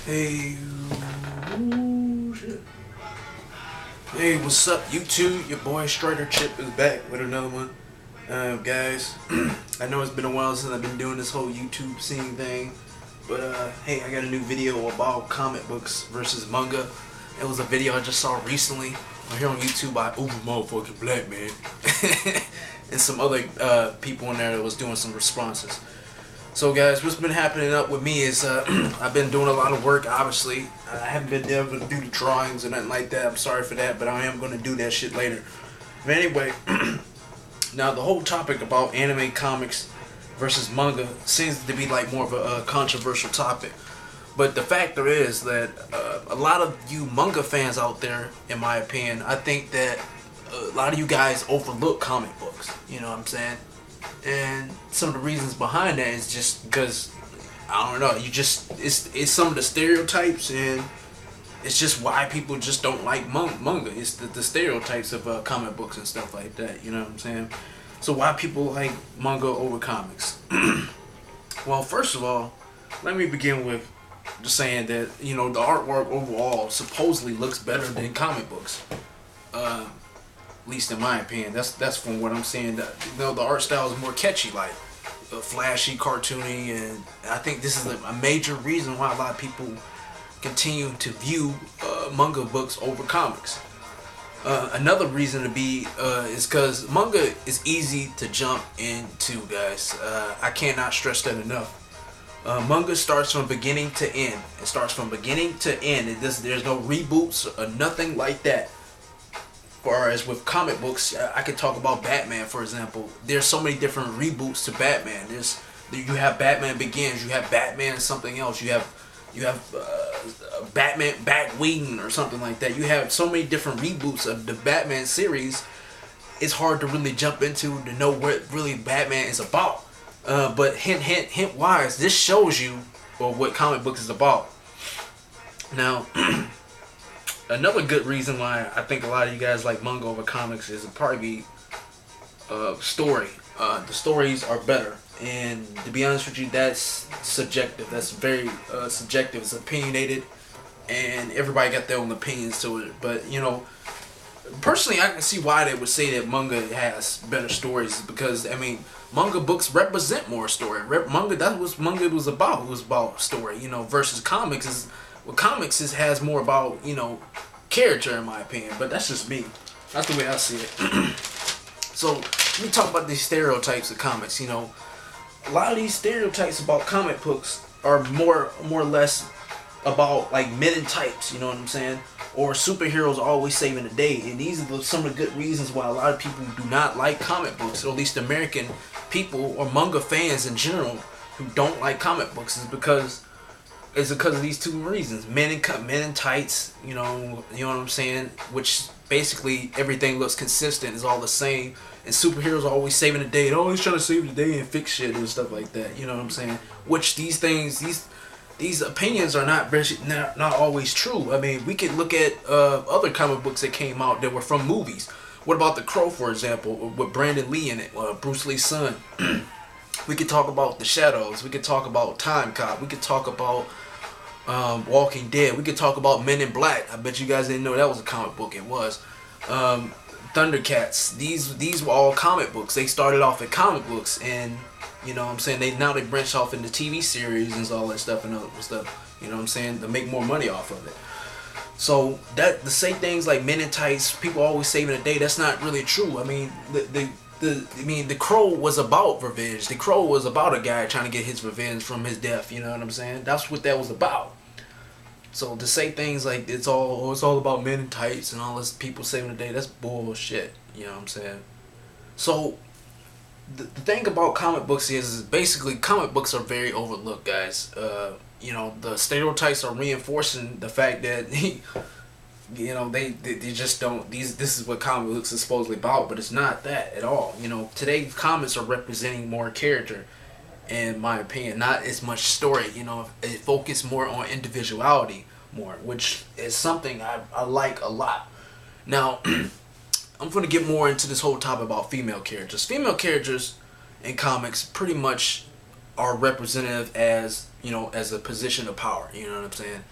Hey, ooh, shit. Hey, what's up, YouTube? Your boy Strider Chip is back with another one. Guys, I know it's been a while since I've been doing this whole YouTube scene thing, but hey, I got a new video about comic books versus manga. It was a video I just saw recently here on YouTube by Uber Motherfucking Black Man and some other people in there that was doing some responses. So guys, what's been happening up with me is I've been doing a lot of work, obviously. I haven't been able to do the drawings or nothing like that. I'm sorry for that, but I am going to do that shit later. But anyway, now the whole topic about anime comics versus manga seems to be like more of a controversial topic. But the factor is that a lot of you manga fans out there, in my opinion, I think that a lot of you guys overlook comic books. You know what I'm saying? And some of the reasons behind that is just because I don't know. It's some of the stereotypes, and it's just why people just don't like manga. It's the stereotypes of comic books and stuff like that. You know what I'm saying? So why people like manga over comics? Well, first of all, let me begin with just saying that the artwork overall supposedly looks better than comic books. At least in my opinion, that's from what I'm seeing. The art style is more catchy, like flashy, cartoony, and I think this is a major reason why a lot of people continue to view manga books over comics. Another reason to be is because manga is easy to jump into, guys. I cannot stress that enough. Manga starts from beginning to end. It starts from beginning to end. There's no reboots or nothing like that. Whereas with comic books, I could talk about Batman, for example. There's so many different reboots to Batman. You have Batman Begins, you have Batman something else, you have Batman Batwing or something like that. You have so many different reboots of the Batman series. It's hard to really jump into to know what really Batman is about. But hint wise, this shows you what comic books is about. Now. Another good reason why I think a lot of you guys like manga over comics is probably story. The stories are better, and to be honest with you, that's subjective. That's very subjective. It's opinionated, and everybody got their own opinions to it. But personally, I can see why they would say that manga has better stories, because manga books represent more story. Manga, that's what manga was about. It was about story, versus comics is. Well, comics has more about, character, in my opinion. But that's just me. That's the way I see it. So, let me talk about these stereotypes of comics. A lot of these stereotypes about comic books are more or less about, like, men in tights, you know what I'm saying? Or superheroes always saving the day. And these are some of the good reasons why a lot of people do not like comic books, or at least American people or manga fans in general who don't like comic books, is because of these two reasons. Men in tights, you know what I'm saying? Which basically everything looks consistent, is all the same. And superheroes are always saving the day. They're always trying to save the day and fix shit and stuff like that. You know what I'm saying? Which these things, these opinions are not always true. We could look at other comic books that came out that were from movies. What about The Crow, for example, with Brandon Lee in it, Bruce Lee's son? We could talk about The Shadows. We could talk about Time Cop. We could talk about Walking Dead. We could talk about Men in Black. I bet you guys didn't know that was a comic book. It was. Thundercats. These were all comic books. They started off as comic books, and you know what I'm saying, they branch off into TV series and all that stuff and other stuff. You know what I'm saying, to make more money off of it. So that to say things like men in tights, people always saving the day, that's not really true. The Crow was about revenge. The Crow was about a guy trying to get his revenge from his death. You know what I'm saying? That's what that was about. So to say things like it's all about men in tights and all this people saving the day, that's bullshit. You know what I'm saying? So the thing about comic books is basically comic books are very overlooked, guys. The stereotypes are reinforcing the fact that they just don't. This is what comic books is supposedly about, but it's not that at all. Today's comics are representing more character, in my opinion, not as much story. It focus more on individuality more, which is something I like a lot. Now, I'm going to get more into this whole topic about female characters. Female characters in comics pretty much are representative as, you know, as a position of power. You know what I'm saying?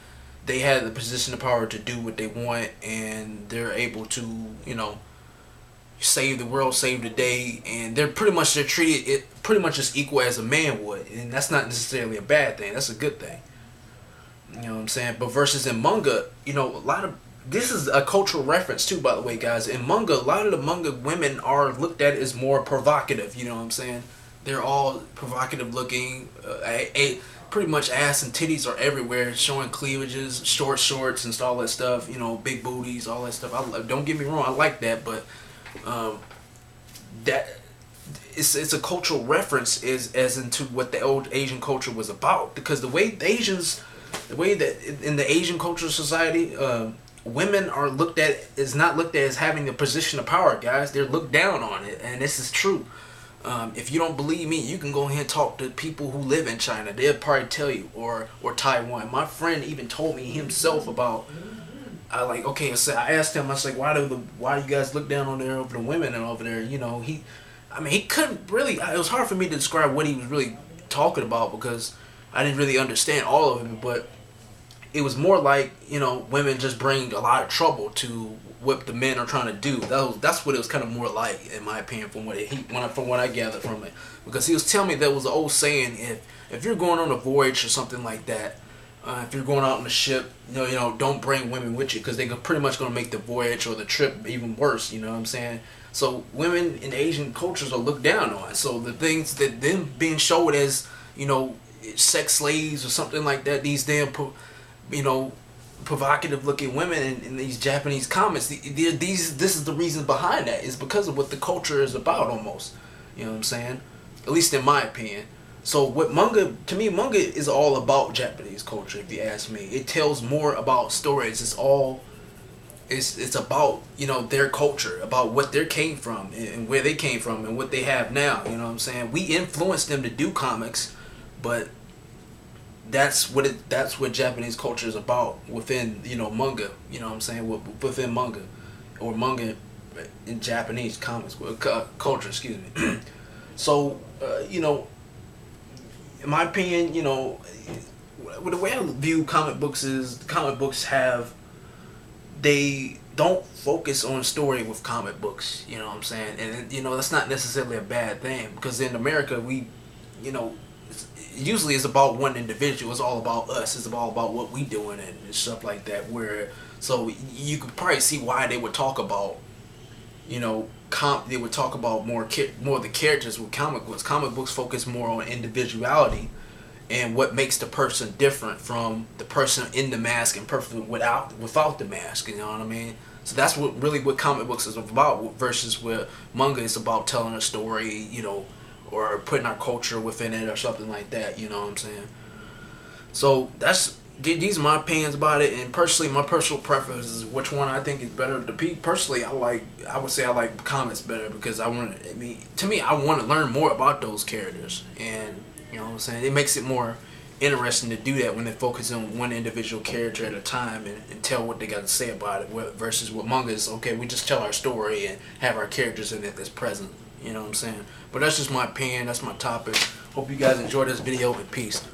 They have the position of power to do what they want, and they're able to, you know, save the world, save the day, and they're treated it pretty much as equal as a man would, and that's not necessarily a bad thing. That's a good thing. You know what I'm saying? But versus in manga, you know, a lot of this is a cultural reference too, by the way, guys. In manga, a lot of the manga women are looked at as more provocative. You know what I'm saying? They're all provocative looking. Pretty much ass and titties are everywhere, showing cleavages, short shorts and all that stuff. You know, big booties, all that stuff. Don't get me wrong, I like that, but that it's a cultural reference as into what the old Asian culture was about. Because the way that in the Asian cultural society, women are looked at is not looked at as having a position of power, guys. They're looked down on it, and this is true. If you don't believe me, you can go ahead and talk to people who live in China. They'll probably tell you, or Taiwan. My friend even told me himself about. So I asked him. I was like, why do you guys look down on there over the women and over there? You know, he couldn't really. It was hard for me to describe what he was really talking about because I didn't really understand all of it. But it was more like, you know, women just bring a lot of trouble to what the men are trying to do. That's what it was kind of more like, in my opinion, from what I gathered from it. Because he was telling me there was an old saying: if you're going on a voyage or something like that, if you're going out on a ship, you know, don't bring women with you because they're pretty much going to make the voyage or the trip even worse. You know what I'm saying? So women in Asian cultures are looked down on. So the things that them being showed as, you know, sex slaves or something like that, these damn, you know, provocative looking women in these Japanese comics, this is the reason behind that. Is because of what the culture is about, almost. You know what I'm saying? At least in my opinion. So what manga is all about Japanese culture, if you ask me. It tells more about stories. It's about, you know, their culture, about what they came from and where they came from and what they have now. You know what I'm saying? We influenced them to do comics, but that's what Japanese culture is about within, you know, manga. You know what I'm saying? Within manga, or manga in Japanese comics culture. Excuse me. So you know, in my opinion, you know, the way I view comic books is they don't focus on story with comic books. You know what I'm saying? And you know, that's not necessarily a bad thing, because in America we, you know, usually it's about one individual. It's all about us. It's all about what we doing and stuff like that. So you could probably see why they would talk about, you know, they would talk about more of the characters with comic books. Comic books focus more on individuality and what makes the person different from the person in the mask and perfectly without the mask. You know what I mean? So that's what comic books is about, versus where manga is about telling a story, you know, or putting our culture within it or something like that. You know what I'm saying? So these are my opinions about it, and personally, my personal preference is which one I think is better. Personally, I would say I like comics better, because to me, I want to learn more about those characters, and you know what I'm saying? It makes it more interesting to do that when they focus on one individual character at a time and tell what they got to say about it, versus what manga is, okay, we just tell our story and have our characters in it that's present. You know what I'm saying? But that's just my opinion. That's my topic. Hope you guys enjoyed this video, and peace.